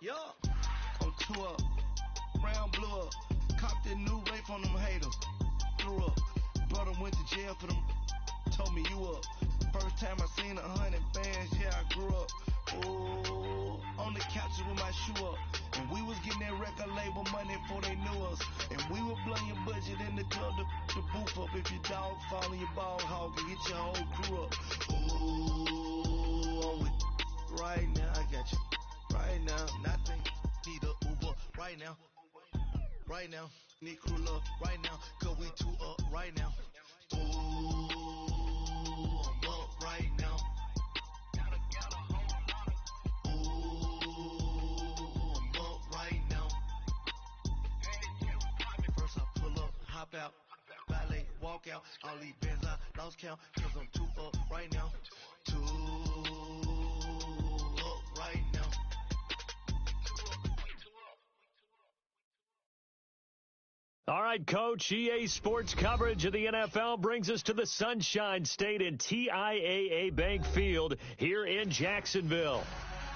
Yup, I'm 2 up. Round blew up. Copped that new rape on them haters. Threw up. Brother went to jail for them. Told me you up. First time I seen 100 bands, yeah, I grew up. Ooh, on the couches with my shoe up. And we was getting that record label money before they knew us. And we were blowing your budget in the club to boof up. If your dog fall in your ball hog and get your whole crew up. Ooh, I'm with right now, I got you. Right now, nothing. Need a Uber right now. Right now, need crew love right now. Cause we 2 up right now. Ooh, I'm up right now. Ooh, I'm up right now. First I pull up, hop out, valet, walk out. All these bands I lost count. Cause I'm 2 up right now. 2 up right now. All right, Coach, EA Sports coverage of the NFL brings us to the Sunshine State in TIAA Bank Field here in Jacksonville.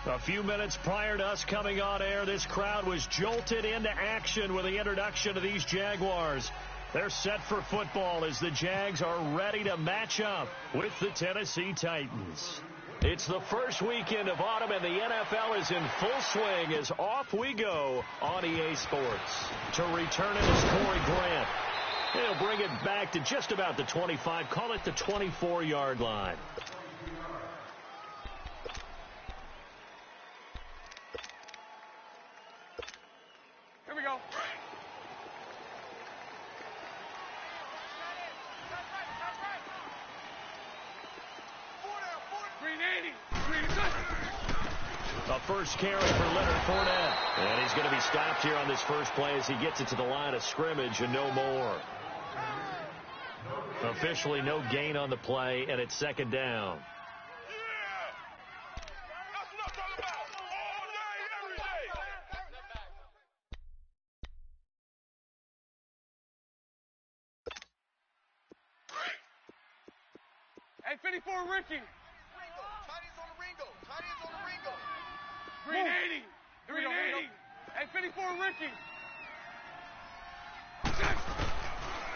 A few minutes prior to us coming on air, this crowd was jolted into action with the introduction of these Jaguars. They're set for football as the Jags are ready to match up with the Tennessee Titans. It's the first weekend of autumn, and the NFL is in full swing as off we go on EA Sports. To return it is Corey Grant. He'll bring it back to just about the 25, call it the 24-yard line. Here we go. 380. A first carry for Leonard Fournette. And he's going to be stopped here on this first play as he gets it to the line of scrimmage and no more. Officially no gain on the play, and it's second down. Hey, 54, Ricky. Tiny's on the Ringo. Tiny's on the Ringo. 380. 380. Hey, 54, Ricky.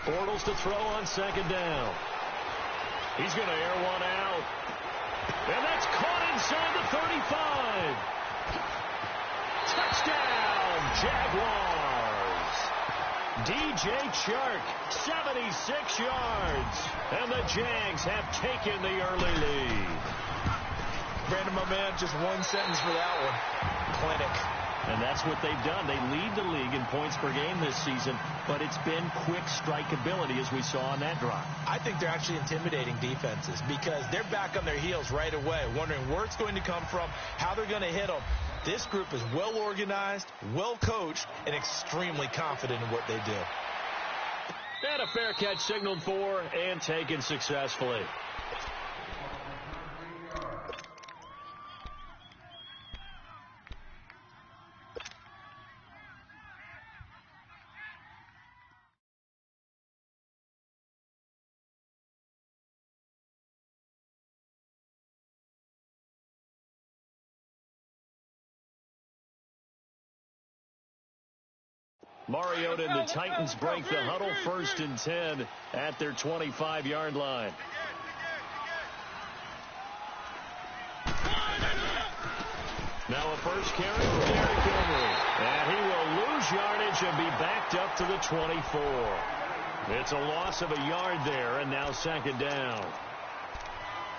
Bortles to throw on second down. He's going to air one out. And that's caught inside the 35. Touchdown, Jaguars. DJ Chark, 76 yards. And the Jags have taken the early lead. Brandon, my man, just one sentence for that one. Clinic. And that's what they've done. They lead the league in points per game this season, but it's been quick strikeability as we saw on that drive. I think they're actually intimidating defenses because they're back on their heels right away, wondering where it's going to come from, how they're going to hit them. This group is well organized, well coached, and extremely confident in what they do. And a fair catch signaled for and taken successfully. Mariota and the Titans break the huddle, 1st and 10 at their 25-yard line. Now a first carry for Derrick Henry. And he will lose yardage and be backed up to the 24. It's a loss of a yard there, and now second down.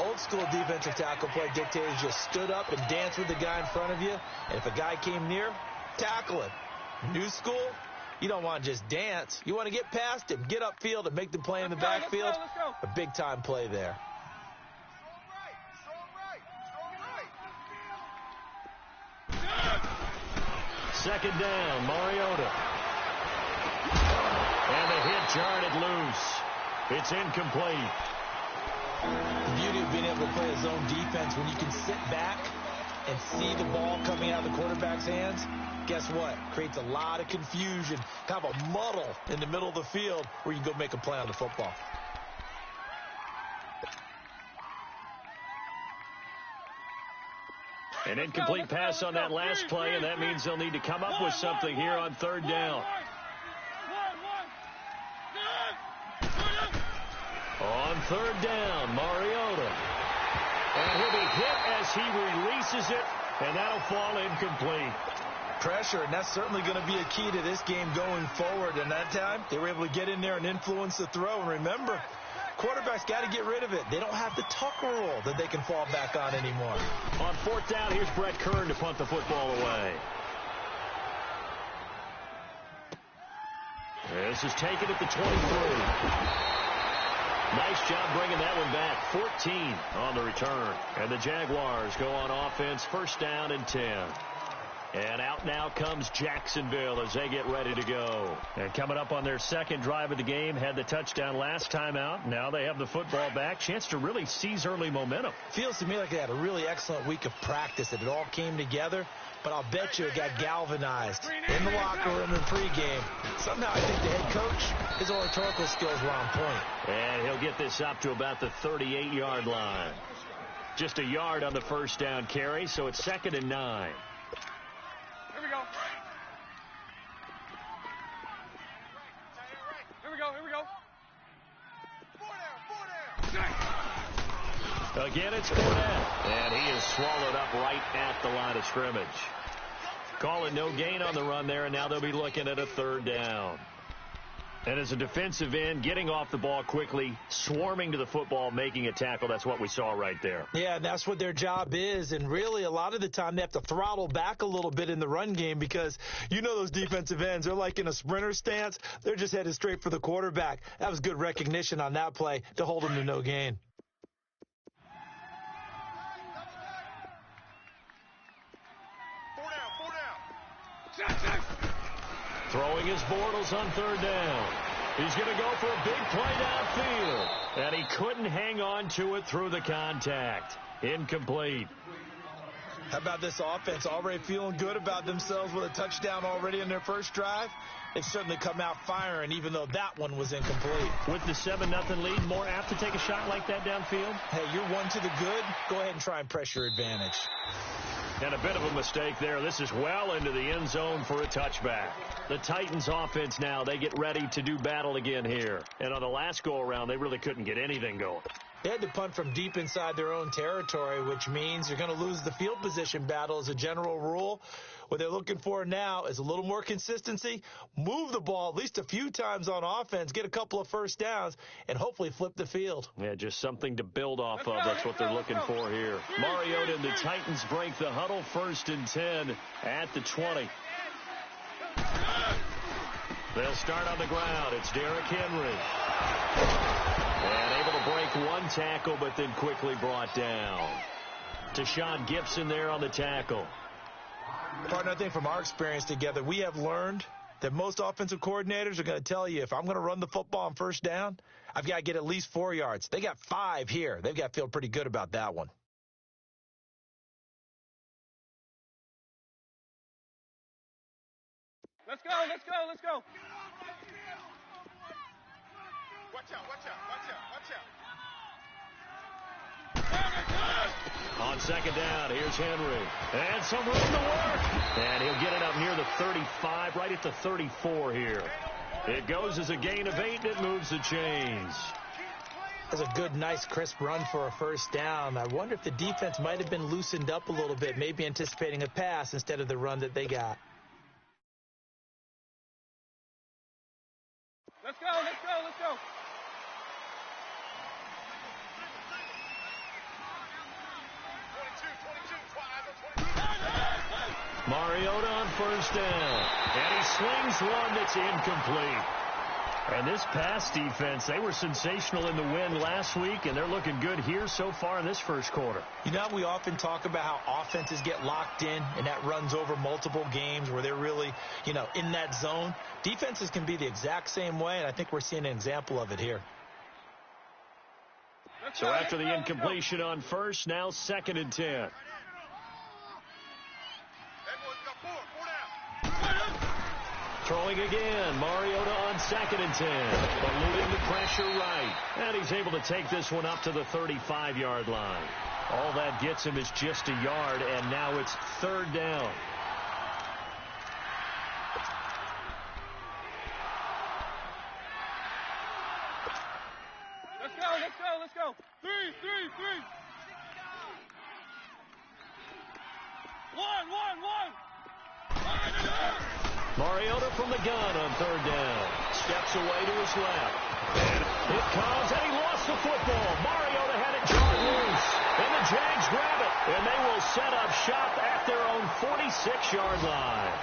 Old school defensive tackle play dictates just stood up and danced with the guy in front of you. And if a guy came near, tackle him. New school, you don't want to just dance. You want to get past him, get upfield, and make the play in the backfield. Let's go. A big-time play there. Second down, Mariota. And the hit jarred it loose. It's incomplete. The beauty of being able to play a zone defense when you can sit back and see the ball coming out of the quarterback's hands, guess what? Creates a lot of confusion, kind of a muddle in the middle of the field where you can go make a play on the football. An incomplete pass on that last play, and that means they'll need to come up with something here on third down. On third down, Mariota. And he'll be hit as he releases it, and that'll fall incomplete. Pressure, and that's certainly going to be a key to this game going forward. And that time, they were able to get in there and influence the throw. And remember, quarterbacks got to get rid of it. They don't have the Tucker rule that they can fall back on anymore. On fourth down, here's Brett Kern to punt the football away. This is taken at the 23. Nice job bringing that one back. 14 on the return. And the Jaguars go on offense, first down and 10. And out now comes Jacksonville as they get ready to go. And coming up on their second drive of the game, had the touchdown last time out. Now they have the football back. Chance to really seize early momentum. Feels to me like they had a really excellent week of practice. It all came together. But I'll bet you it got galvanized in the locker room in pregame. Somehow I think the head coach, his oratorical skills were on point. And he'll get this up to about the 38-yard line. Just a yard on the first down carry, so it's 2nd and 9. Here we go. Here we go. Here we go. 4 down. Again, it's Fournette, and he is swallowed up right at the line of scrimmage. Calling no gain on the run there, and now they'll be looking at a third down. And as a defensive end, getting off the ball quickly, swarming to the football, making a tackle, that's what we saw right there. Yeah, and that's what their job is. And really, a lot of the time, they have to throttle back a little bit in the run game because you know those defensive ends, they're like in a sprinter stance. They're just headed straight for the quarterback. That was good recognition on that play to hold them to no gain. Throwing his Bortles on third down. He's going to go for a big play downfield. And he couldn't hang on to it through the contact. Incomplete. How about this offense? Already feeling good about themselves with a touchdown already in their first drive. They've certainly come out firing, even though that one was incomplete. With the 7-0 lead, more apt to take a shot like that downfield? Hey, you're one to the good. Go ahead and try and press your advantage. And a bit of a mistake there. This is well into the end zone for a touchback. The Titans offense now, they get ready to do battle again here. And on the last go-around, they really couldn't get anything going. They had to punt from deep inside their own territory, which means you're going to lose the field position battle as a general rule. What they're looking for now is a little more consistency, move the ball at least a few times on offense, get a couple of first downs, and hopefully flip the field. Yeah, just something to build off of. That's what they're looking for here. Mariota and the Titans break the huddle, 1st and 10 at the 20. They'll start on the ground. It's Derrick Henry. And able to break one tackle, but then quickly brought down. Tashawn Gibson there on the tackle. Partner, I think from our experience together, we have learned that most offensive coordinators are going to tell you, if I'm going to run the football on first down, I've got to get at least 4 yards. They got 5 here. They've got to feel pretty good about that one. Let's go, let's go, let's go. Watch out, watch out, watch out, watch out. On 2nd down, here's Henry. And some room to work. And he'll get it up near the 35, right at the 34 here. It goes as a gain of 8, and it moves the chains. That's a good, nice, crisp run for a first down. I wonder if the defense might have been loosened up a little bit, maybe anticipating a pass instead of the run that they got. Let's go, let's go, let's go. Mariota on first down. And he swings one that's incomplete. And this pass defense, they were sensational in the win last week, and they're looking good here so far in this first quarter. You know, we often talk about how offenses get locked in, and that runs over multiple games where they're really, in that zone. Defenses can be the exact same way, and I think we're seeing an example of it here. So after the incompletion on first, now 2nd and 10. Throwing again, Mariota on 2nd and 10, eluding the pressure right. And he's able to take this one up to the 35-yard line. All that gets him is just a yard, and now it's third down. Let's go. Three. One. Mariota from the gun on third down. Steps away to his left. And it comes, and he lost the football. Mariota had it jarred loose. And the Jags grab it. And they will set up shop at their own 46-yard line.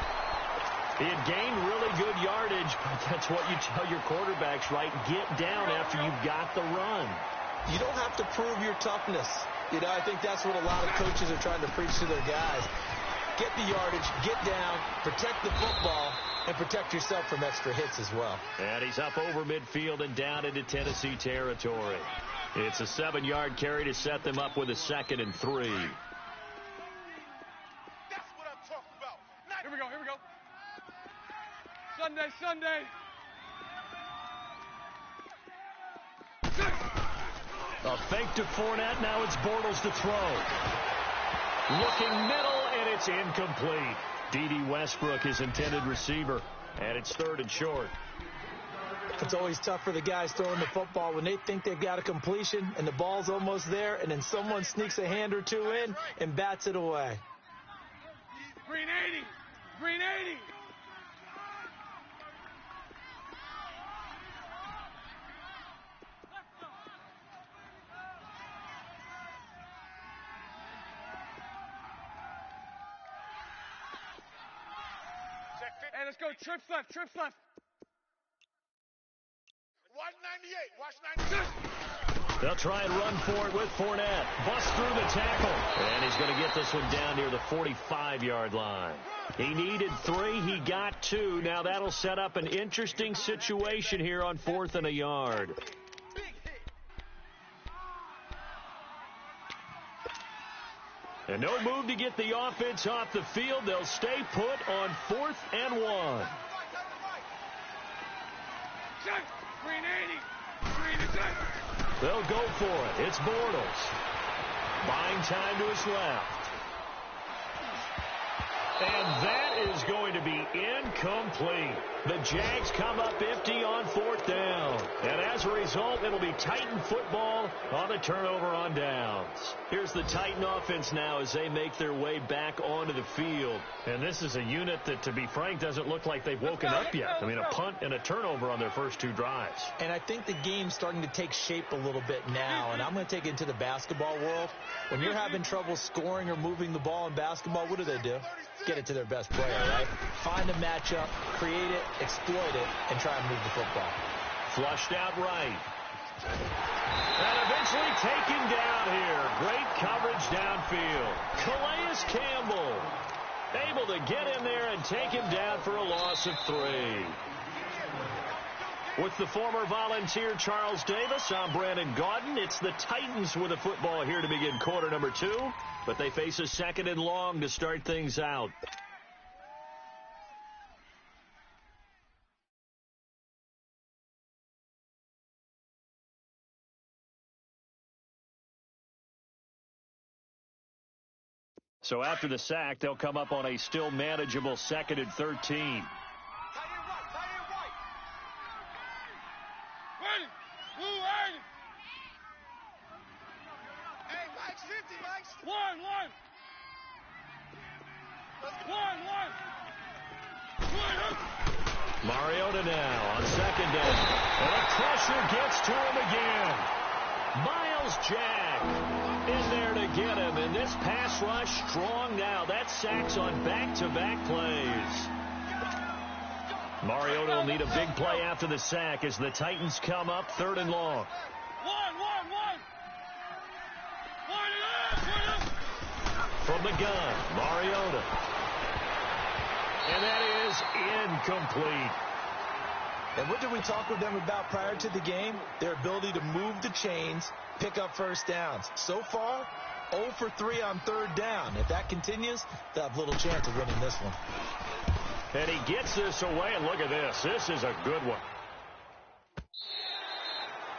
He had gained really good yardage, but that's what you tell your quarterbacks, right? Get down after you've got the run. You don't have to prove your toughness. You know, I think that's what a lot of coaches are trying to preach to their guys. Get the yardage, get down, protect the football, and protect yourself from extra hits as well. And he's up over midfield and down into Tennessee territory. It's a 7-yard carry to set them up with a 2nd and 3. That's what I'm talking about. Here we go. Sunday. A fake to Fournette. Now it's Bortles to throw. Looking middle, and it's incomplete. D.D. Westbrook, his intended receiver, and it's 3rd and short. It's always tough for the guys throwing the football when they think they've got a completion and the ball's almost there, and then someone sneaks a hand or two in and bats it away. Green 80. Hey, let's go. Trips left. 198. Watch 96. They'll try and run for it with Fournette. Bust through the tackle. And he's going to get this one down near the 45-yard line. He needed 3. He got 2. Now that'll set up an interesting situation here on 4th and a yard. And no move to get the offense off the field. They'll stay put on 4th and 1. Green 80. They'll go for it. It's Bortles. Buying time to his left. And that is going to be incomplete. The Jags come up empty on 4th down. And as a result, it'll be Titan football on the turnover on downs. Here's the Titan offense now as they make their way back onto the field. And this is a unit that, to be frank, doesn't look like they've woken up yet. I mean, a punt and a turnover on their first 2 drives. And I think the game's starting to take shape a little bit now. And I'm going to take it into the basketball world. When you're having trouble scoring or moving the ball in basketball, what do? Get it to their best player, right? Find a matchup, create it, exploit it, and try and move the football. Flushed out right. And eventually taken down here. Great coverage downfield. Calais Campbell able to get in there and take him down for a loss of 3. With the former Volunteer Charles Davis, I'm Brandon Gaudin. It's the Titans with a football here to begin quarter number 2, but they face a 2nd and long to start things out. So after the sack, they'll come up on a still manageable 2nd and 13. Mariota now on 2nd down. And the pressure gets to him again. Miles Jack in there to get him. And this pass rush strong now. That sacks on back-to-back plays. Mariota will need a big play after the sack as the Titans come up 3rd and long. From the gun, Mariota. And that is incomplete. And what did we talk with them about prior to the game? Their ability to move the chains, pick up first downs. So far, 0 for 3 on 3rd down. If that continues, they'll have little chance of winning this one. And he gets this away, and look at this. This is a good one.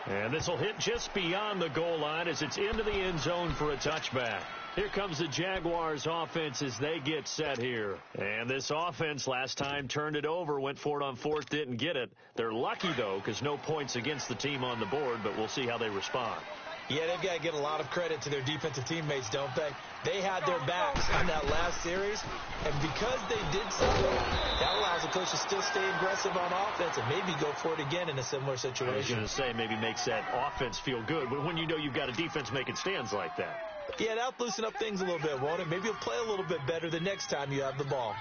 And this will hit just beyond the goal line as it's into the end zone for a touchback. Here comes the Jaguars offense as they get set here. And this offense last time turned it over, went for it on fourth, didn't get it. They're lucky, though, because no points against the team on the board, but we'll see how they respond. Yeah, they've got to get a lot of credit to their defensive teammates, don't they? They had their backs on that last series, and because they did so, that allows the coach to still stay aggressive on offense and maybe go for it again in a similar situation. I was going to say maybe makes that offense feel good, but when you know you've got a defense making stands like that. Yeah, that'll loosen up things a little bit, won't it? Maybe you'll play a little bit better the next time you have the ball.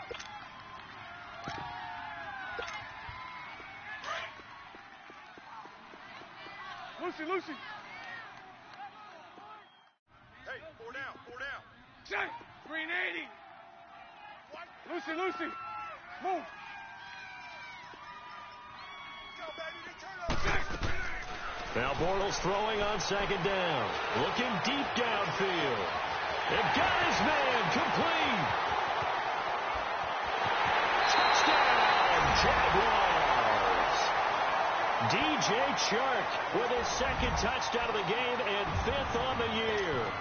Lucy. Hey, four down. Check. Green 80. Lucy. Move. Now Bortles throwing on second down. Looking deep downfield. They've got his man complete. Touchdown, Jaguars. DJ Chark with his second touchdown of the game and fifth on the year.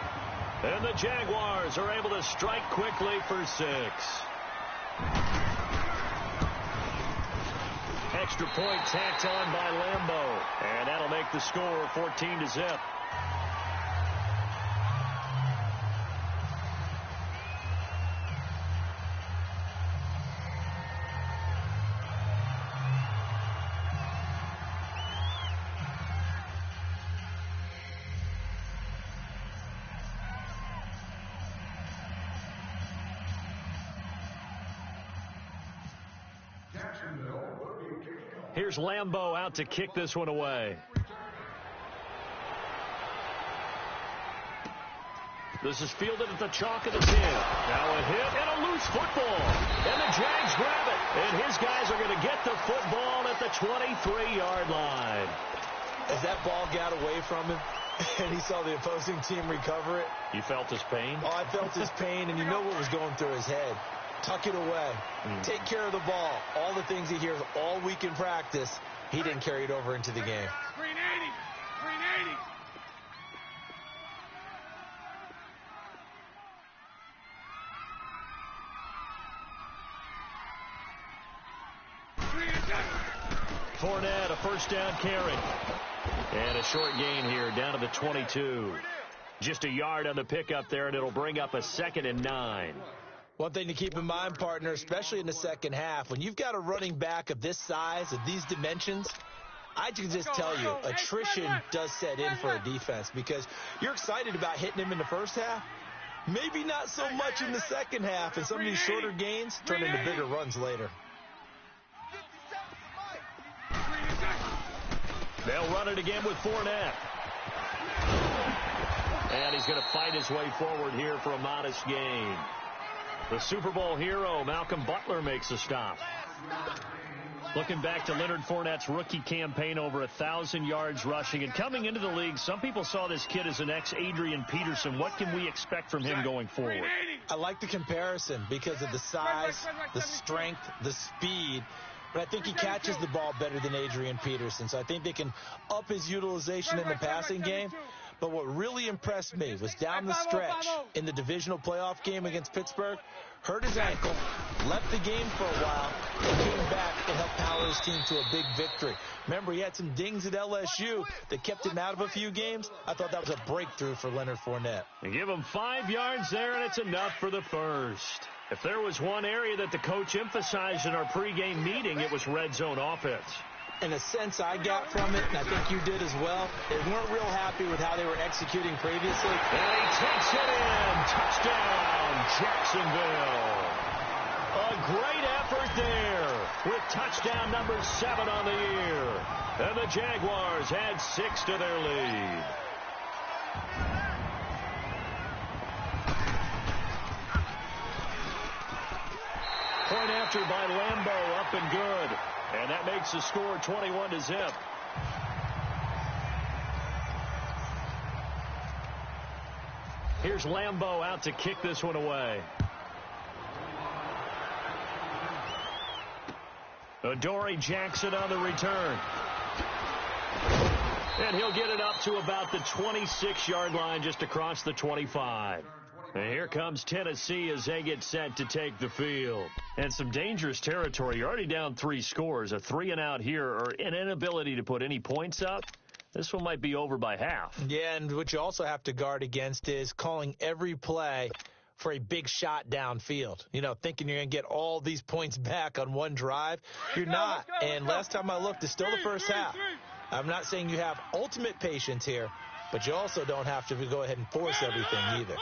And the Jaguars are able to strike quickly for 6. Extra point tacked on by Lambeau. And that'll make the score 14-0. Here's Lambeau out to kick this one away. This is fielded at the chalk of the 10. Now a hit and a loose football. And the Jags grab it. And his guys are going to get the football at the 23-yard line. As that ball got away from him and he saw the opposing team recover it. You felt his pain? Oh, I felt his pain, and you know what was going through his head. Tuck it away. Take care of the ball. All the things he hears all week in practice, he didn't carry it over into the game. Green 80. Fournette, a first down carry. And a short gain here down to the 22. Just a yard on the pickup there, and it'll bring up a 2nd and 9. One thing to keep in mind, partner, especially in the second half, when you've got a running back of this size, of these dimensions, I can just tell you, attrition does set in for a defense because you're excited about hitting him in the first half. Maybe not so much in the second half, and some of these shorter gains turn into bigger runs later. They'll run it again with Fournette. And he's going to fight his way forward here for a modest gain. The Super Bowl hero, Malcolm Butler, makes a stop. Looking back to Leonard Fournette's rookie campaign, over 1,000 yards rushing. And coming into the league, some people saw this kid as an ex-Adrian Peterson. What can we expect from him going forward? I like the comparison because of the size, the strength, the speed. But I think he catches the ball better than Adrian Peterson. So I think they can up his utilization in the passing game. But what really impressed me was down the stretch in the divisional playoff game against Pittsburgh, hurt his ankle, left the game for a while, and came back and helped power his team to a big victory. Remember, he had some dings at LSU that kept him out of a few games. I thought that was a breakthrough for Leonard Fournette. And give him 5 yards there, and it's enough for the first. If there was one area that the coach emphasized in our pregame meeting, it was red zone offense. In a sense I got from it, and I think you did as well, they weren't real happy with how they were executing previously. And he takes it in. Touchdown, Jacksonville. A great effort there with touchdown number 7 on the year. And the Jaguars add 6 to their lead. Point after by Lambeau, up and good. And that makes the score 21-0. Here's Lambeau out to kick this one away. Adoree Jackson on the return. And he'll get it up to about the 26-yard line, just across the 25. And here comes Tennessee as they get set to take the field. And some dangerous territory. You're already down 3 scores. A 3-and-out here, or an inability to put any points up. This one might be over by half. Yeah, and what you also have to guard against is calling every play for a big shot downfield. You know, thinking you're going to get all these points back on one drive. You're not. And last time I looked, it's still the first half. I'm not saying you have ultimate patience here, but you also don't have to go ahead and force everything either.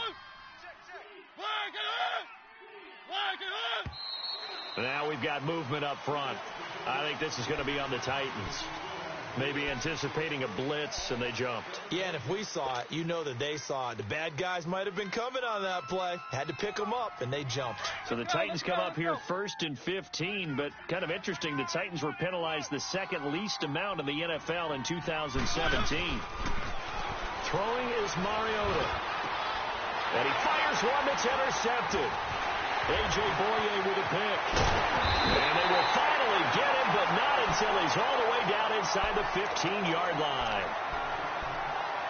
Now we've got movement up front. I think this is going to be on the Titans. Maybe anticipating a blitz, and they jumped. Yeah, and if we saw it, you know that they saw it. The bad guys might have been coming on that play. Had to pick them up, and they jumped. So the Titans come up here 1st and 15, but kind of interesting, the Titans were penalized the second least amount in the NFL in 2017. Throwing is Mariota. And he fires one that's intercepted. A.J. Boye with a pick. And they will finally get him, but not until he's all the way down inside the 15-yard line.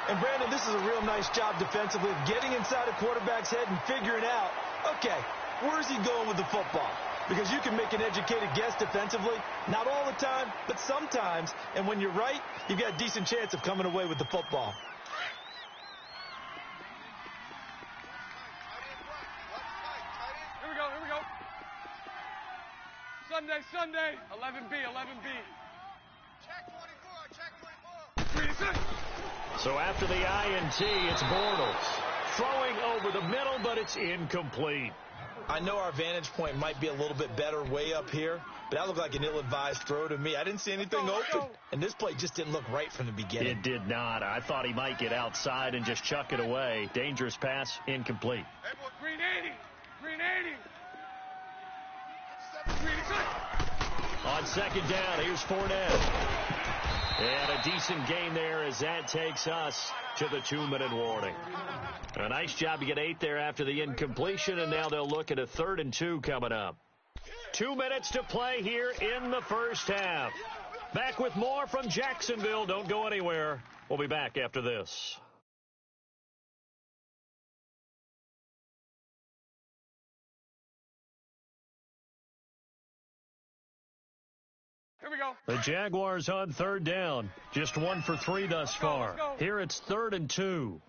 And, Brandon, this is a real nice job defensively of getting inside a quarterback's head and figuring out, okay, where's he going with the football? Because you can make an educated guess defensively, not all the time, but sometimes. And when you're right, you've got a decent chance of coming away with the football. Here we go. Sunday, 11B. Check 24. So after the INT, it's Bortles. Throwing over the middle, but it's incomplete. I know our vantage point might be a little bit better way up here, but that looked like an ill-advised throw to me. I didn't see anything open, and this play just didn't look right from the beginning. It did not. I thought he might get outside and just chuck it away. Dangerous pass, incomplete. Hey, boy, green 80. On second down, here's Fournette. And a decent gain there as that takes us to the 2-minute warning. A nice job to get 8 there after the incompletion, and now they'll look at a 3rd and 2 coming up. 2 minutes to play here in the first half. Back with more from Jacksonville. Don't go anywhere. We'll be back after this. Here we go. The Jaguars on 3rd down. Just 1 for 3 thus far. Here it's 3rd and 2.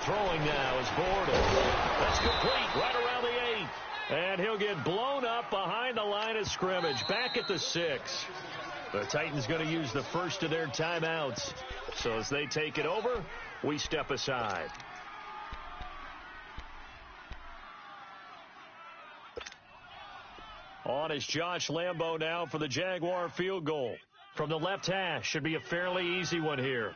Throwing now is Bortles. That's complete right around the 8. And he'll get blown up behind the line of scrimmage. Back at the 6. The Titans going to use the first of their timeouts. So as they take it over, we step aside. On is Josh Lambo now for the Jaguar field goal. From the left hash, should be a fairly easy one here.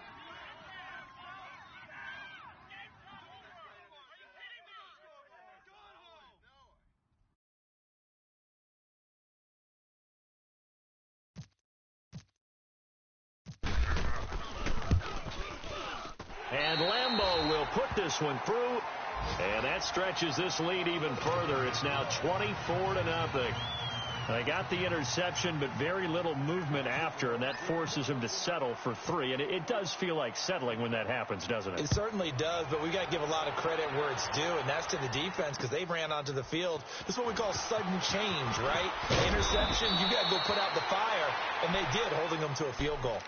And Lambo will put this one through. And that stretches this lead even further. It's now 24-0. They got the interception, but very little movement after, and that forces him to settle for 3. And it does feel like settling when that happens, doesn't it? It certainly does, but we got to give a lot of credit where it's due, and that's to the defense because they ran onto the field. This is what we call sudden change, right? Interception, you got to go put out the fire, and they did, holding them to a field goal.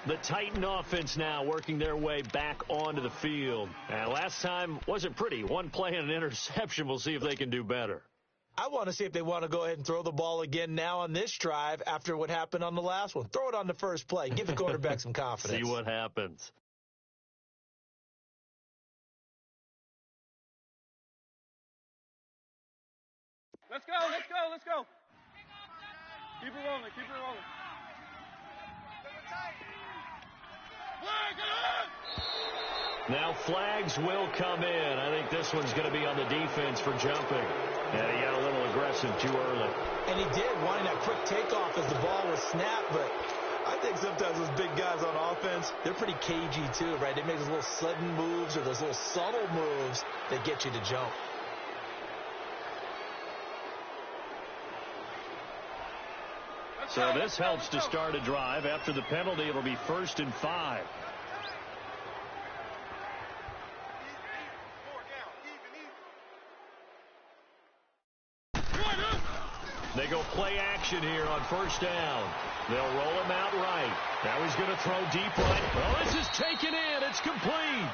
The Titan offense now working their way back onto the field. And last time wasn't pretty. 1 play and an interception. We'll see if they can do better. I want to see if they want to go ahead and throw the ball again now on this drive after what happened on the last one. Throw it on the first play. Give the quarterback some confidence. See what happens. Let's go. Keep it rolling. Now flags will come in. I think this one's going to be on the defense for jumping. And he got a little aggressive too early. And he did, wanting that quick takeoff as the ball was snapped. But I think sometimes those big guys on offense, they're pretty cagey too, right? They make those little sudden moves or those little subtle moves that get you to jump. So this helps to start a drive. After the penalty, it'll be 1st and 5. They go play action here on 1st down. They'll roll him out right. Now he's going to throw deep right. Oh, this is taken in. It's complete.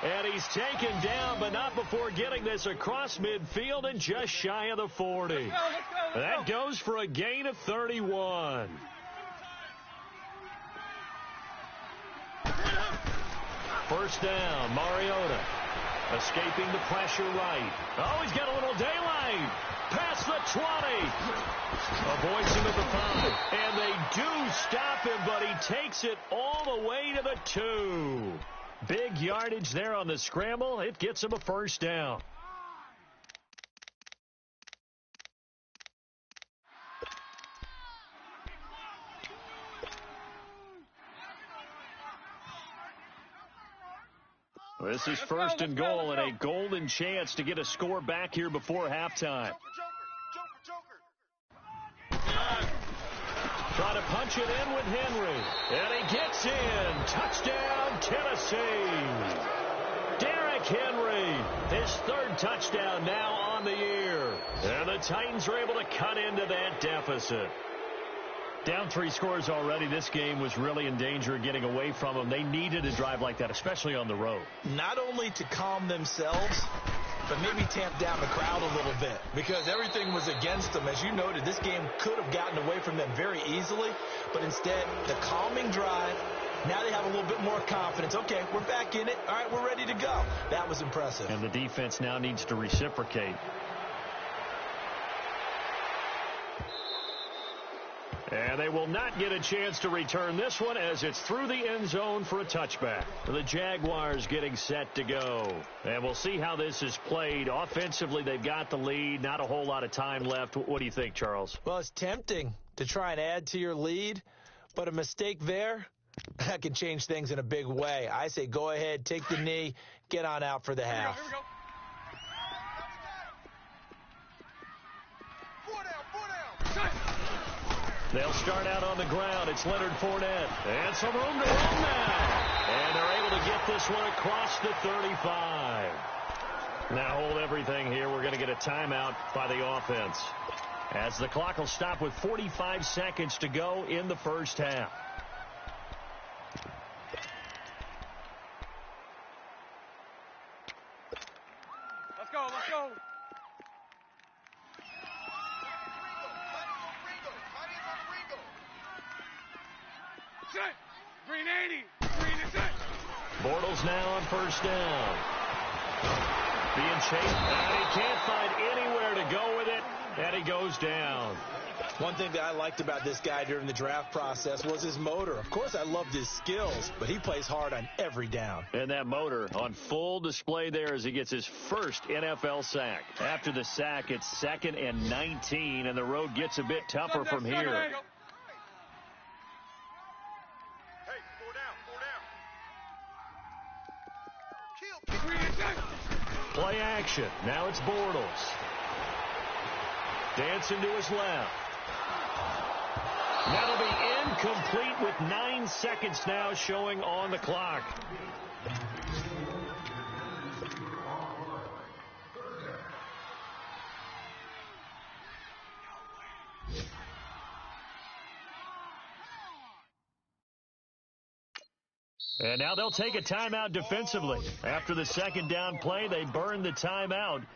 And he's taken down, but not before getting this across midfield and just shy of the 40. Let's go. That goes for a gain of 31. First down, Mariota. Escaping the pressure right. Oh, he's got a little daylight. Past the 20. Avoids him at the 5. And they do stop him, but he takes it all the way to the 2. Big yardage there on the scramble. It gets him a 1st down. This is 1st and goal and a golden chance to get a score back here before halftime. Try to punch it in with Henry. And he gets in. Touchdown, Tennessee. Derrick Henry, his 3rd touchdown now on the year. And the Titans are able to cut into that deficit. Down 3 scores already. This game was really in danger of getting away from them. They needed a drive like that, especially on the road. Not only to calm themselves, but maybe tamp down the crowd a little bit because everything was against them. As you noted, this game could have gotten away from them very easily, but instead, the calming drive, now they have a little bit more confidence. Okay, we're back in it. All right, we're ready to go. That was impressive. And the defense now needs to reciprocate. And they will not get a chance to return this one as it's through the end zone for a touchback. The Jaguars getting set to go. And we'll see how this is played. Offensively, they've got the lead. Not a whole lot of time left. What do you think, Charles? Well, it's tempting to try and add to your lead, but a mistake there, that can change things in a big way. I say go ahead, take the knee, get on out for the half. Here we go. 4 down. They'll start out on the ground. It's Leonard Fournette. And some room to run now. And they're able to get this one across the 35. Now hold everything here. We're going to get a timeout by the offense, as the clock will stop with 45 seconds to go in the 1st half. Let's go. Set. Green 80. Green is set. Bortles now on 1st down. Being chased, and he can't find anywhere to go with it, and he goes down. One thing that I liked about this guy during the draft process was his motor. Of course, I loved his skills, but he plays hard on every down. And that motor on full display there as he gets his 1st NFL sack. After the sack, it's 2nd and 19, and the road gets a bit tougher from here. Play action. Now it's Bortles. Dancing to his left. That'll be incomplete with 9 seconds now showing on the clock. And now they'll take a timeout defensively. After the 2nd down play, they burn the timeout,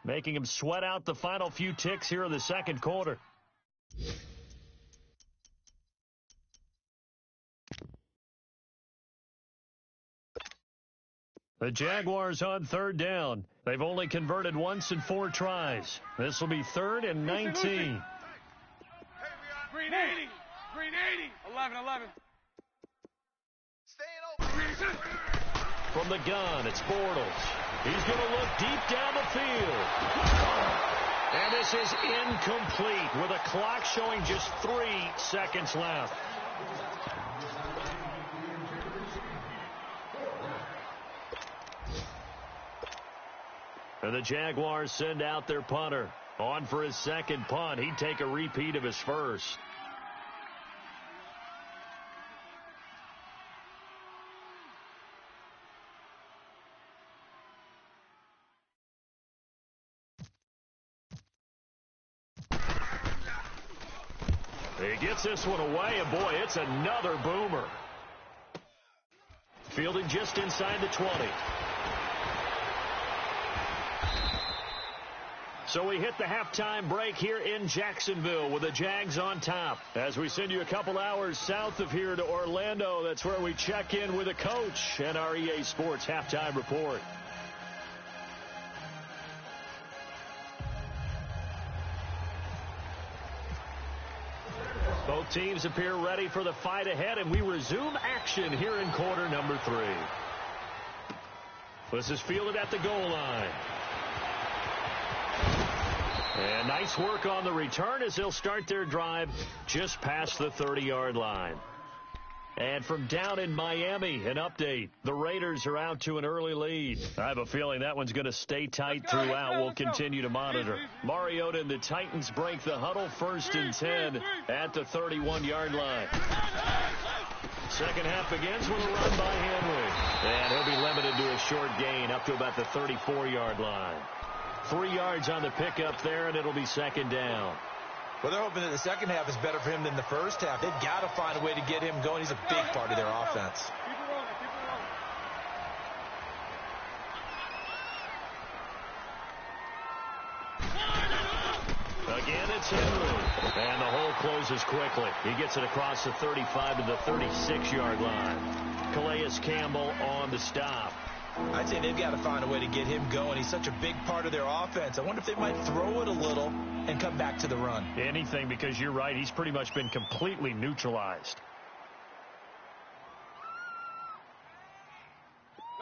making them sweat out the final few ticks here in the 2nd quarter. The Jaguars on 3rd down. They've only converted once in 4 tries. This will be 3rd and 19. Green 80. Green 80. 11. From the gun, it's Bortles. He's going to look deep down the field. And this is incomplete with a clock showing just 3 seconds left. And the Jaguars send out their punter. On for his 2nd punt. He'd take a repeat of his 1st. He gets this one away, and boy, it's another boomer. Fielding just inside the 20. So we hit the halftime break here in Jacksonville with the Jags on top. As we send you a couple hours south of here to Orlando, that's where we check in with the coach and our EA Sports halftime report. Both teams appear ready for the fight ahead, and we resume action here in quarter number 3. This is fielded at the goal line. And nice work on the return as they'll start their drive just past the 30-yard line. And from down in Miami, an update. The Raiders are out to an early lead. I have a feeling that one's going to stay tight throughout. We'll continue to monitor. Mariota and the Titans break the huddle, 1st and 10 at the 31-yard line. Second half begins with a run by Henry. And he'll be limited to a short gain up to about the 34-yard line. 3 yards on the pickup there, and it'll be second down. Well, they're hoping that the second half is better for him than the first half. They've got to find a way to get him going. He's a big part of their offense. Again, it's Henry. And the hole closes quickly. He gets it across the 35 to the 36-yard line. Calais Campbell on the stop. I'd say they've got to find a way to get him going. He's such a big part of their offense. I wonder if they might throw it a little and come back to the run. Anything, because you're right. He's pretty much been completely neutralized.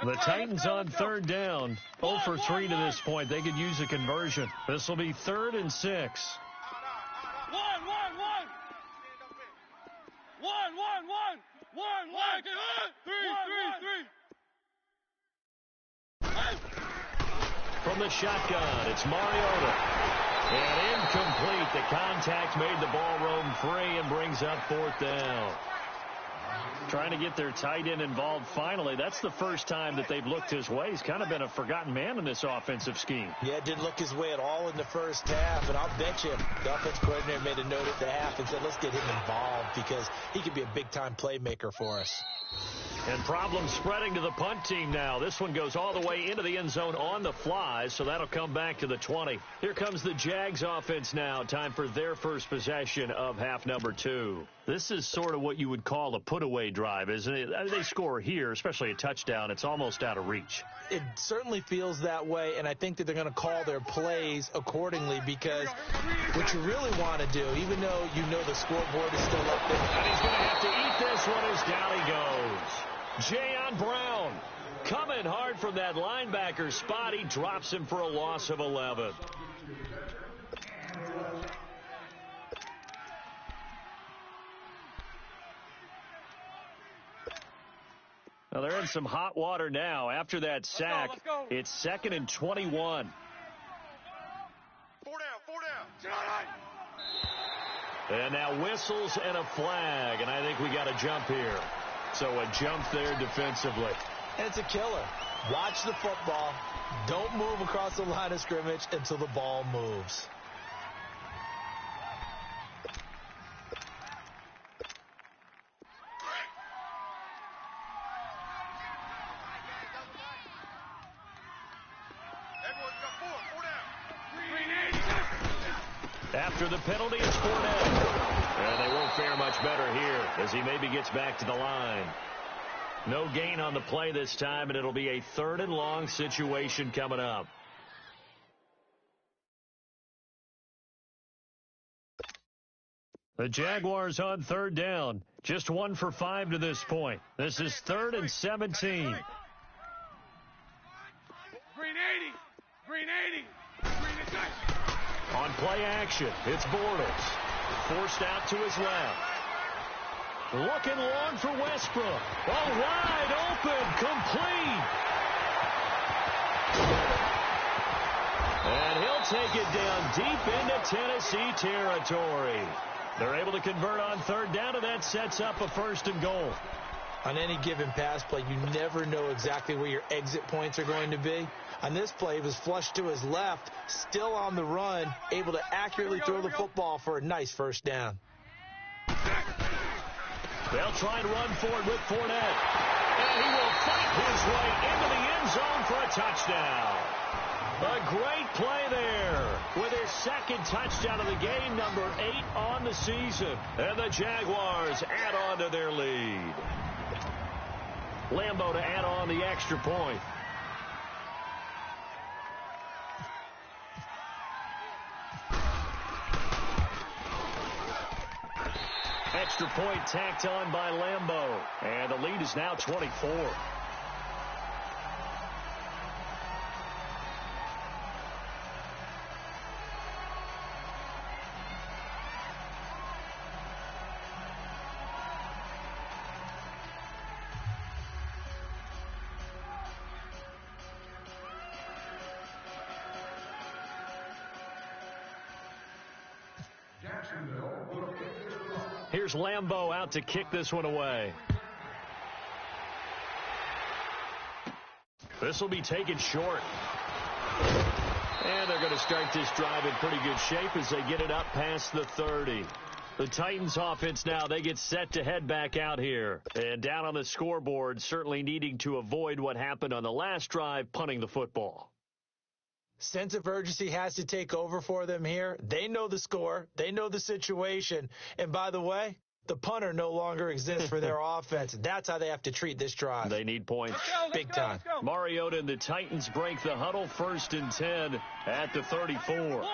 The Titans on third down. 0 for 3 to this point. They could use a conversion. This will be 3rd and 6. From the shotgun, it's Mariota. And incomplete. The contact made the ball roam free and brings up 4th down. Trying to get their tight end involved finally. That's the first time that they've looked his way. He's kind of been a forgotten man in this offensive scheme. Yeah, didn't look his way at all in the first half. And I'll bet you the offense coordinator made a note at the half and said, let's get him involved because he could be a big-time playmaker for us. And problems spreading to the punt team now. This one goes all the way into the end zone on the fly, so that'll come back to the 20. Here comes the Jags offense now. Time for their first possession of half number 2. This is sort of what you would call a put-away drive, isn't it? I mean, they score here, especially a touchdown. It's almost out of reach. It certainly feels that way, and I think that they're going to call their plays accordingly because what you really want to do, even though you know the scoreboard is still up there. And he's going to have to eat this one as down he goes. Jayon Brown coming hard from that linebacker spot. He drops him for a loss of 11. Well, they're in some hot water now. After that sack, let's go. It's 2nd and 21. 4 down. And now whistles and a flag, and I think we got a jump here. So a jump there defensively. And it's a killer. Watch the football. Don't move across the line of scrimmage until the ball moves. Everyone's got 4 down. After the penalty, it's 4 down. And they won't fare much better here as he maybe gets back to the line. No gain on the play this time, and it'll be a 3rd and long situation coming up. The Jaguars on 3rd down. Just 1 for 5 to this point. This is 3rd and 17. Green 80. Green 80. Green attack. On play action, it's Bortles. Forced out to his left. Looking long for Westbrook. Oh, wide open, complete. And he'll take it down deep into Tennessee territory. They're able to convert on 3rd down, and that sets up a 1st and goal. On any given pass play, you never know exactly where your exit points are going to be. On this play, he was flushed to his left, still on the run, able to accurately throw the football for a nice 1st down. They'll try and run forward with Fournette. And he will fight his way into the end zone for a touchdown. A great play there with his second touchdown of the game, number 8 on the season. And the Jaguars add on to their lead. Lambeau to add on the extra point. Extra point tacked on by Lambeau. And the lead is now 24. Here's Lambeau out to kick this one away. This will be taken short. And they're going to start this drive in pretty good shape as they get it up past the 30. The Titans offense now, they get set to head back out here. And down on the scoreboard, certainly needing to avoid what happened on the last drive, punting the football. Sense of urgency has to take over for them here. They know the score. They know the situation. And by the way, the punter no longer exists for their offense. That's how they have to treat this drive. They need points. Big time. Mariota and the Titans break the huddle, 1st and 10 at the 34.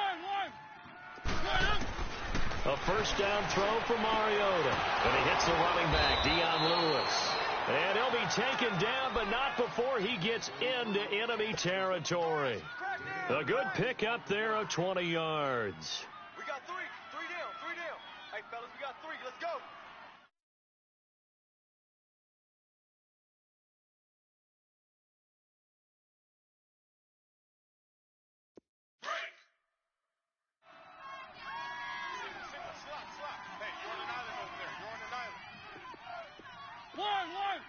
A first down throw for Mariota. And he hits the running back, Dion Lewis. And he'll be taken down, but not before he gets into enemy territory. A good pickup there of 20 yards. We got three down. Hey, fellas, we got 3. Let's go. Break. Slot. Hey, you're on an island over there. You're on an island. One.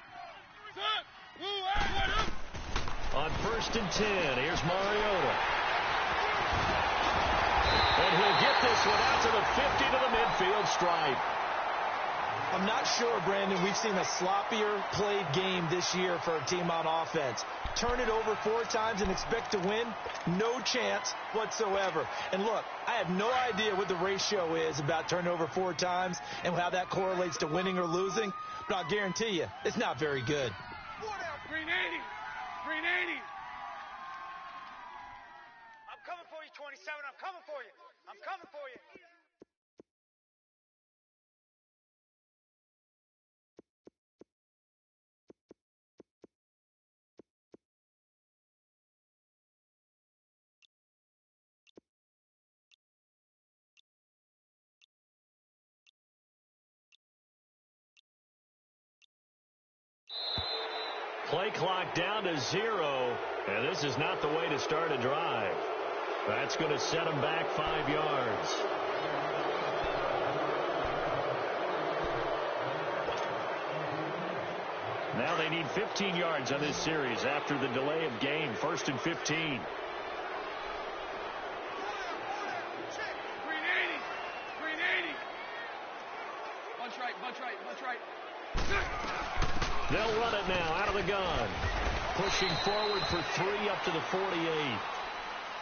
Set. On 1st and 10, here's Mariota. And he'll get this one out to the 50 to the midfield stripe. I'm not sure, Brandon, we've seen a sloppier played game this year for a team on offense. Turn it over 4 times and expect to win? No chance whatsoever. And look, I have no idea what the ratio is about turning over 4 times and how that correlates to winning or losing, but I'll guarantee you, it's not very good. 380. I'm coming for you, 27. I'm coming for you. Play clock down to 0, and this is not the way to start a drive. That's going to set them back 5 yards. Now they need 15 yards on this series after the delay of game. 1st and 15. 380. Bunch right. They'll run it now out of the gun. Pushing forward for 3 up to the 48.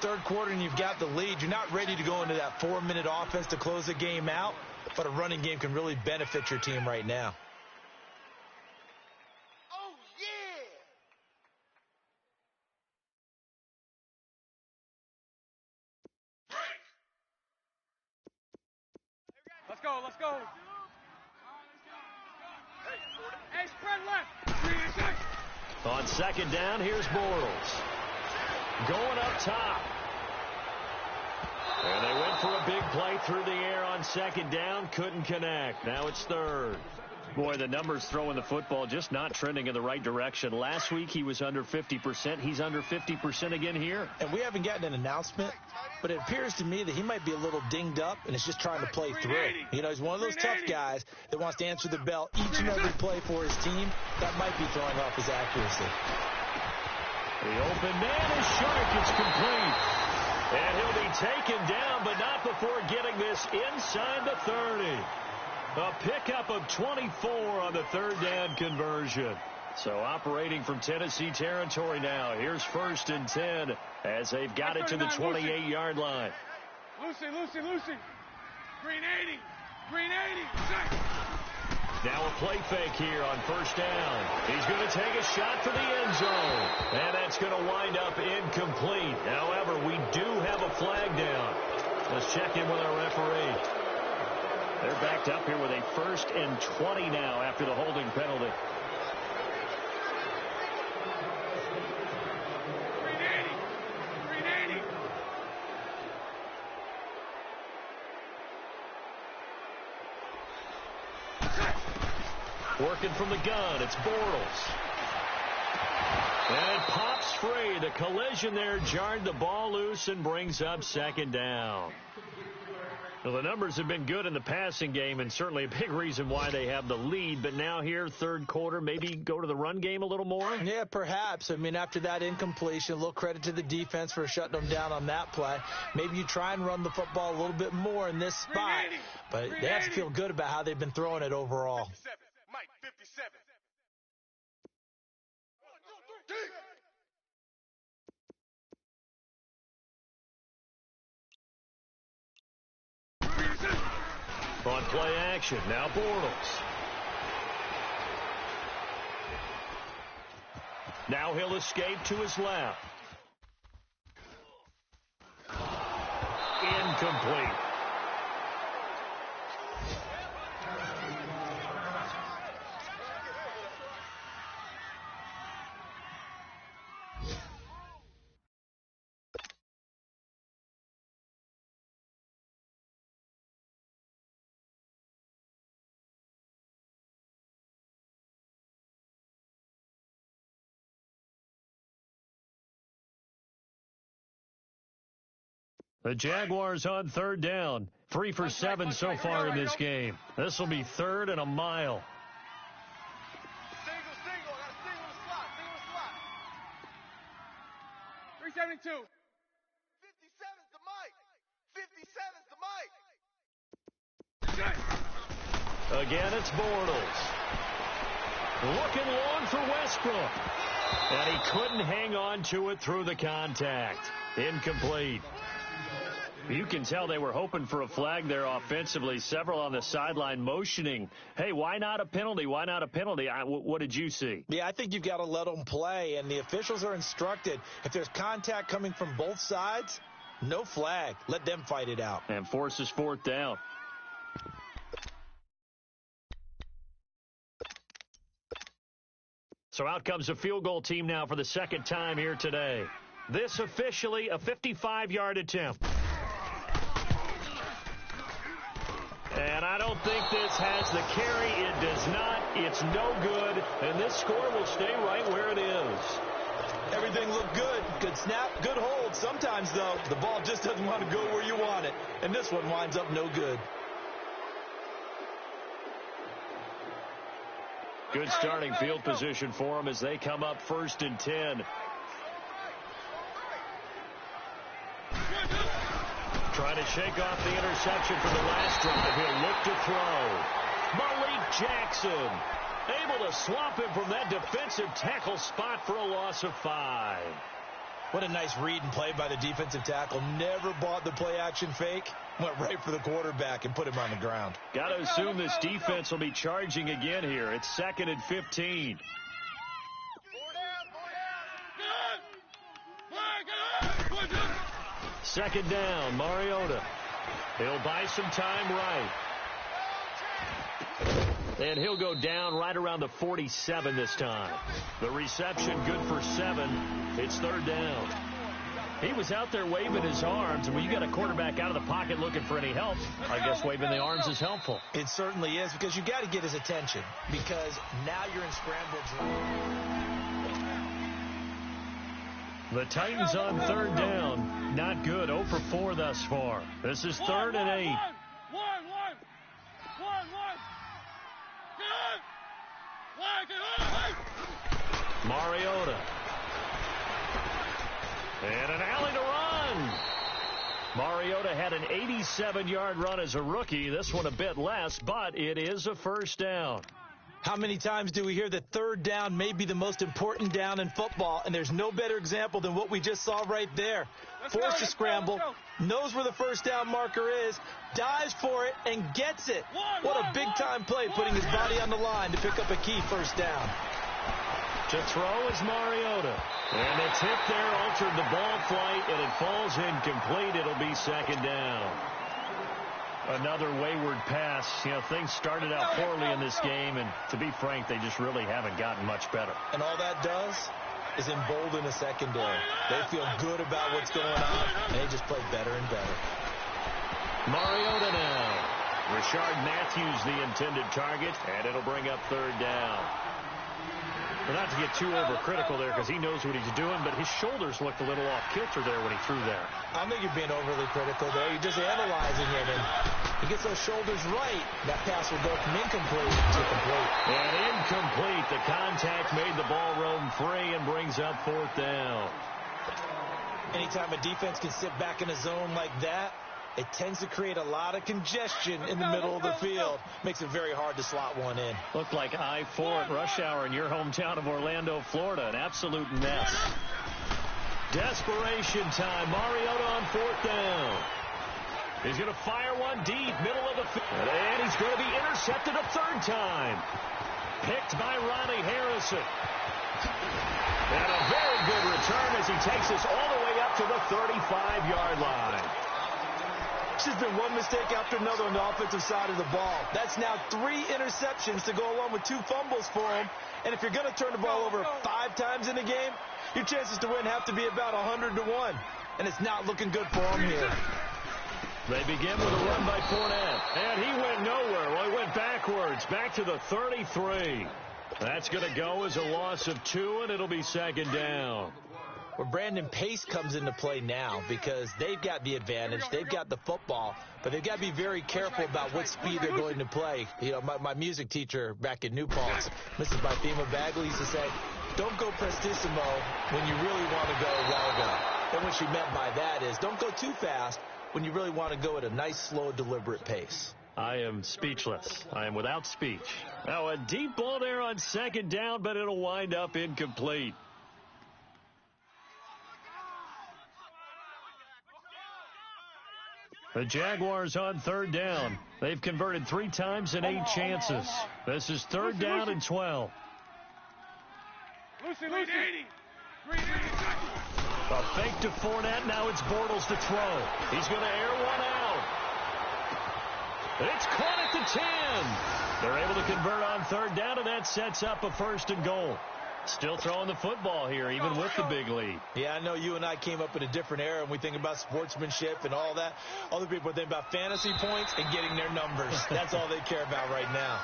Third quarter and you've got the lead. You're not ready to go into that 4-minute offense to close the game out, but a running game can really benefit your team right now. Oh, yeah. Break. Let's go. Hey, spread left. 3 On 2nd down, here's Bortles. Going up top. And they went for a big play through the air on 2nd down. Couldn't connect. Now it's 3rd. Boy, the numbers throwing the football just not trending in the right direction. Last week he was under 50%. He's under 50% again here. And we haven't gotten an announcement, but it appears to me that he might be a little dinged up and is just trying to play through. You know, he's one of ththose tough guys that wants to answer the bell each and every play for his team. That might be throwing off his accuracy. The open man is short. It's complete. And he'll be taken down, but not before getting this inside the 30. A pickup of 24 on the third down conversion. So operating from Tennessee territory now. Here's 1st and 10 as they've got it to the 28-yard line. Lucy. Green 80. Green 80. Now a play fake here on 1st down. He's going to take a shot for the end zone. And that's going to wind up incomplete. However, we do have a flag down. Let's check in with our referee. They're backed up here with a 1st and 20 now after the holding penalty. Working from the gun, it's Bortles. And it pops free. The collision there jarred the ball loose and brings up 2nd down. Well, the numbers have been good in the passing game and certainly a big reason why they have the lead. But now here, 3rd quarter, maybe go to the run game a little more? Yeah, perhaps. I mean, after that incompletion, a little credit to the defense for shutting them down on that play. Maybe you try and run the football a little bit more in this spot. But they have to feel good about how they've been throwing it overall. 57. Mike, 57. 1, 2, 3. On play action, now Bortles. Now he'll escape to his left. Incomplete. The Jaguars on 3rd down. 3 for 7 so far in this game. This will be 3rd and a mile. Single. I got a single in the slot. 372. 57's the Mike. 57's the Mike. Again, it's Bortles. Looking long for Westbrook. And he couldn't hang on to it through the contact. Incomplete. You can tell they were hoping for a flag there offensively. Several on the sideline motioning, hey, why not a penalty? Why not a penalty? What did you see? Yeah, I think you've got to let them play, and the officials are instructed. If there's contact coming from both sides, no flag. Let them fight it out. And forces 4th down. So out comes a field goal team now for the 2nd time here today. This officially a 55-yard attempt. And I don't think this has the carry. It does not. It's no good. And this score will stay right where it is. Everything looked good. Good snap, good hold. Sometimes, though, the ball just doesn't want to go where you want it. And this one winds up no good. Good starting field position for them as they come up 1st and 10. Trying to shake off the interception from the last drive. He'll look to throw. Malik Jackson able to swap him from that defensive tackle spot for a loss of 5. What a nice read and play by the defensive tackle. Never bought the play action fake. Went right for the quarterback and put him on the ground. Got to assume this defense will be charging again here. It's 2nd and 15. 2nd down, Mariota. He'll buy some time right. And he'll go down right around the 47 this time. The reception good for 7. It's 3rd down. He was out there waving his arms, and when you got a quarterback out of the pocket looking for any help, I guess waving the arms is helpful. It certainly is, because you got to get his attention, because now you're in scramble drill. The Titans on 3rd down. Not good. 0 for 4 thus far. This is 3rd and 8. One. Mariota. And an alley to run. Mariota had an 87-yard run as a rookie. This one a bit less, but it is a first down. How many times do we hear that third down may be the most important down in football, and there's no better example than what we just saw right there. Forced to scramble, knows where the first down marker is, dives for it, and gets it. What a big-time play, putting his body on the line to pick up a key first down. To throw is Mariota. And the tip there altered the ball flight, and it falls incomplete. It'll be second down. Another wayward pass. You know, things started out poorly in this game, and to be frank, they just really haven't gotten much better. And all that does is embolden a secondary. They feel good about what's going on, and they just play better and better. Mariota now. Rashard Matthews the intended target, and it'll bring up third down. Well, not to get too overcritical there because he knows what he's doing, but his shoulders looked a little off kilter there when he threw there. I don't think you're being overly critical there. You're just analyzing him, and he gets those shoulders right. That pass will go from incomplete to complete. And incomplete. The contact made the ball roam free and brings up fourth down. Anytime a defense can sit back in a zone like that, it tends to create a lot of congestion in the middle of the field. Makes it very hard to slot one in. Looked like I-4 at rush hour in your hometown of Orlando, Florida. An absolute mess. Desperation time. Mariota on fourth down. He's going to fire one deep, middle of the field. And he's going to be intercepted a third time. Picked by Ronnie Harrison. And a very good return as he takes us all the way up to the 35-yard line. It's just been one mistake after another on the offensive side of the ball. That's now 3 interceptions to go along with 2 fumbles for him. And if you're going to turn the ball over 5 times in a game, your chances to win have to be about 100-1. And it's not looking good for him here. They begin with a run by Fournette. And he went nowhere. Well, he went backwards, back to the 33. That's going to go as a loss of 2, and it'll be second down. Where Brandon Pace comes into play now because they've got the advantage. They've got the football, but they've got to be very careful about what speed they're going to play. You know, my music teacher back in New Paltz, Mrs. Bifema Bagley, used to say, don't go prestissimo when you really want to go largo. And what she meant by that is don't go too fast when you really want to go at a nice, slow, deliberate pace. I am speechless. I am without speech. Now, a deep ball there on second down, but it'll wind up incomplete. The Jaguars on third down. They've converted 3 times in 8 chances. This is third down and 12. A fake to Fournette. Now it's Bortles to throw. He's going to air one out. It's caught at the 10. They're able to convert on third down, and that sets up a first and goal. Still throwing the football here, even with the big lead. Yeah, I know you and I came up in a different era, and we think about sportsmanship and all that. Other people think about fantasy points and getting their numbers. That's all they care about right now.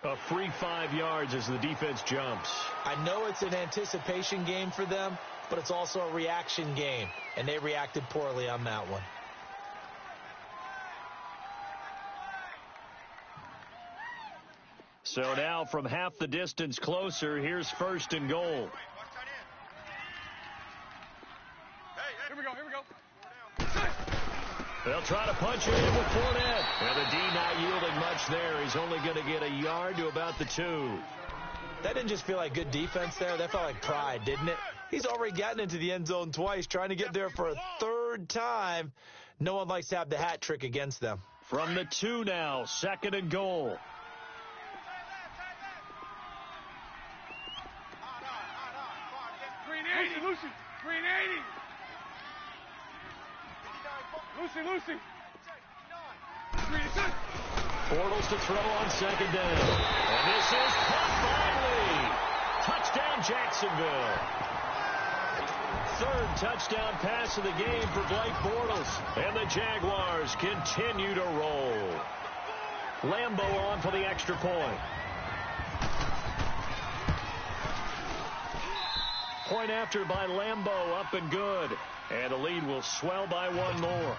A free 5 yards as the defense jumps. I know it's an anticipation game for them, but it's also a reaction game, and they reacted poorly on that one. So now from half the distance closer, here's first and goal. Here we go. They'll try to punch it in with Fournette. And the D not yielding much there. He's only going to get a yard to about the 2. That didn't just feel like good defense there. That felt like pride, didn't it? He's already gotten into the end zone twice, trying to get there for a 3rd time. No one likes to have the hat trick against them. From the 2 now, second and goal. Lucy. 380. Bortles to throw on second down. And this is caught by Lee. Touchdown, Jacksonville. 3rd touchdown pass of the game for Blake Bortles. And the Jaguars continue to roll. Lambeau on for the extra point. point after by Lambeau, up and good. And the lead will swell by one more.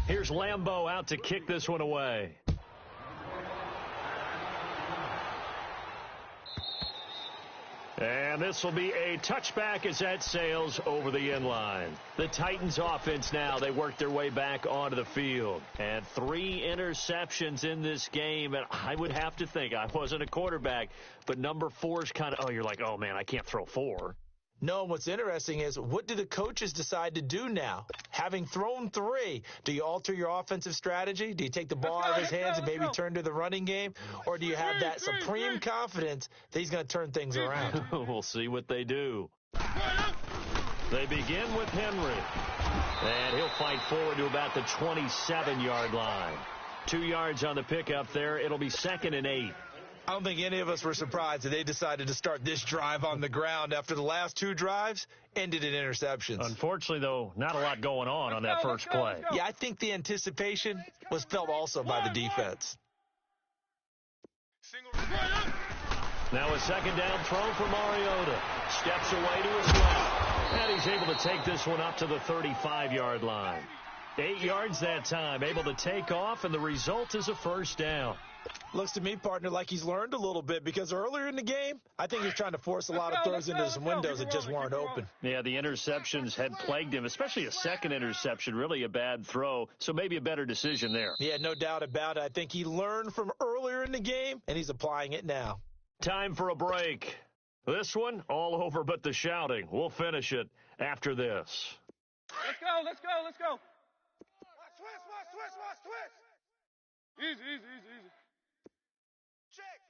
Here's Lambeau out to kick this one away. And this will be a touchback as that sails over the inline. The Titans offense now, they work their way back onto the field. And 3 interceptions in this game. And I would have to think, I wasn't a quarterback, but number 4 is kind of, you're like, oh, man, I can't throw 4. No, what's interesting is what do the coaches decide to do now? Having thrown 3, do you alter your offensive strategy? Do you take the ball out of his hands and maybe turn to the running game? Or do you have that supreme confidence that he's going to turn things around? We'll see what they do. They begin with Henry. And he'll fight forward to about the 27-yard line. 2 yards on the pickup there. It'll be 2nd and 8. I don't think any of us were surprised that they decided to start this drive on the ground after the last 2 drives ended in interceptions. Unfortunately, though, not a lot going on that first play. Yeah, I think the anticipation was felt also by the defense. Now a 2nd down throw for Mariota. Steps away to his left. And he's able to take this one up to the 35-yard line. 8 yards that time, able to take off, and the result is a first down. Looks to me, partner, like he's learned a little bit because earlier in the game, I think he was trying to force a lot of throws into some windows that just weren't open. Yeah, the interceptions had plagued him, especially a 2nd interception, really a bad throw, so maybe a better decision there. Yeah, no doubt about it. I think he learned from earlier in the game, and he's applying it now. Time for a break. This one, all over but the shouting. We'll finish it after this. Let's go, let's go, let's go. Watch twist. Easy, easy, easy, easy. Check.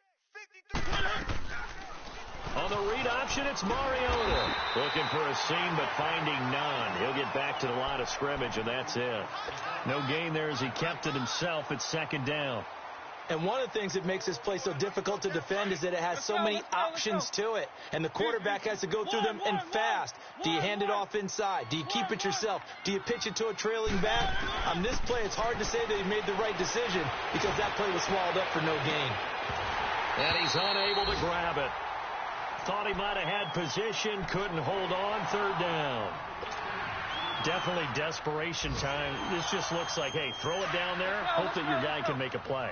53. On the read option, it's Mariota. Looking for a seam, but finding none. He'll get back to the line of scrimmage, and that's it. No gain there as he kept it himself at 2nd down. And one of the things that makes this play so difficult to defend is that it has so many options to it. And the quarterback has to go through them and fast. Do you hand it off inside? Do you keep it yourself? Do you pitch it to a trailing back? On this play, it's hard to say that he made the right decision because that play was swallowed up for no gain. And he's unable to grab it. Thought he might have had position, couldn't hold on, 3rd down. Definitely desperation time. This just looks like, hey, throw it down there, hope that your guy can make a play.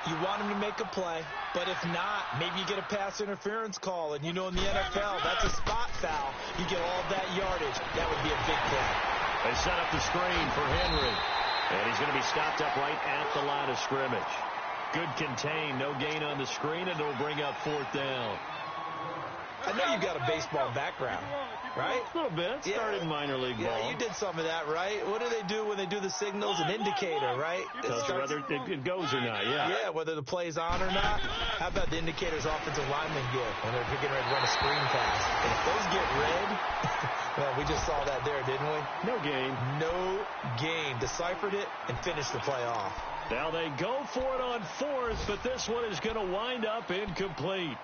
You want him to make a play, but if not, maybe you get a pass interference call, and you know in the NFL, that's a spot foul. You get all that yardage. That would be a big play. They set up the screen for Henry, and he's going to be stopped up right at the line of scrimmage. Good contain, no gain on the screen, and it'll bring up 4th down. I know you've got a baseball background, right? A little bit. Started in minor league ball. Yeah, you did some of that, right? What do they do when they do the signals? An indicator, right? Whether it goes or not, yeah. Yeah, whether the play's on or not. How about the indicators offensive linemen get when they're getting ready to run a screen pass? And if those get red, well, we just saw that there, didn't we? No gain. No gain. Deciphered it and finished the play off. Now they go for it on 4th, but this one is going to wind up incomplete.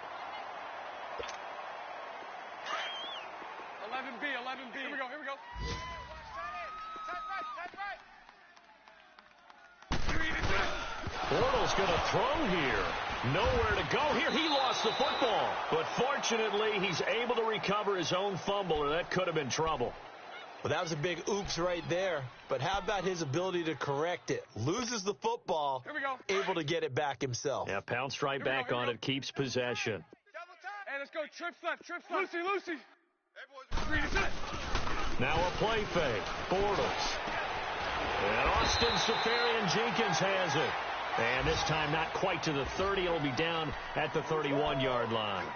11B. Here we go. Bortles going to throw here. Nowhere to go here. He lost the football. But fortunately, he's able to recover his own fumble, or that could have been trouble. Well, that was a big oops right there. But how about his ability to correct it? Loses the football, able to get it back himself. Yeah, pounced right back on it, keeps possession. Hey, let's go. Trips left. Lucy. Now a play fake. Bortles. And Austin Safarian-Jenkins has it. And this time not quite to the 30. It'll be down at the 31-yard line.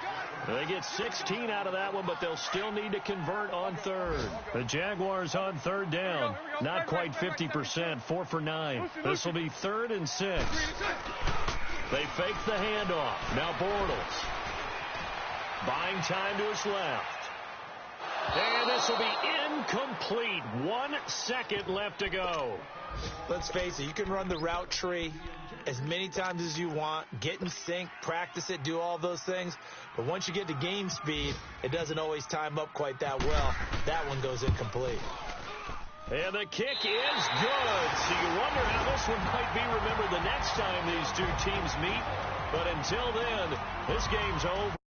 They get 16 out of that one, but they'll still need to convert on 3rd. The Jaguars on 3rd down. Not quite 50%, 4 for 9. This will be 3rd and 6. They fake the handoff. Now Bortles. Buying time to his left. And this will be incomplete. 1 second left to go. Let's face it, you can run the route tree as many times as you want, get in sync, practice it, do all those things. But once you get to game speed, it doesn't always time up quite that well. That one goes incomplete. And the kick is good. So you wonder how this one might be remembered the next time these two teams meet. But until then, this game's over.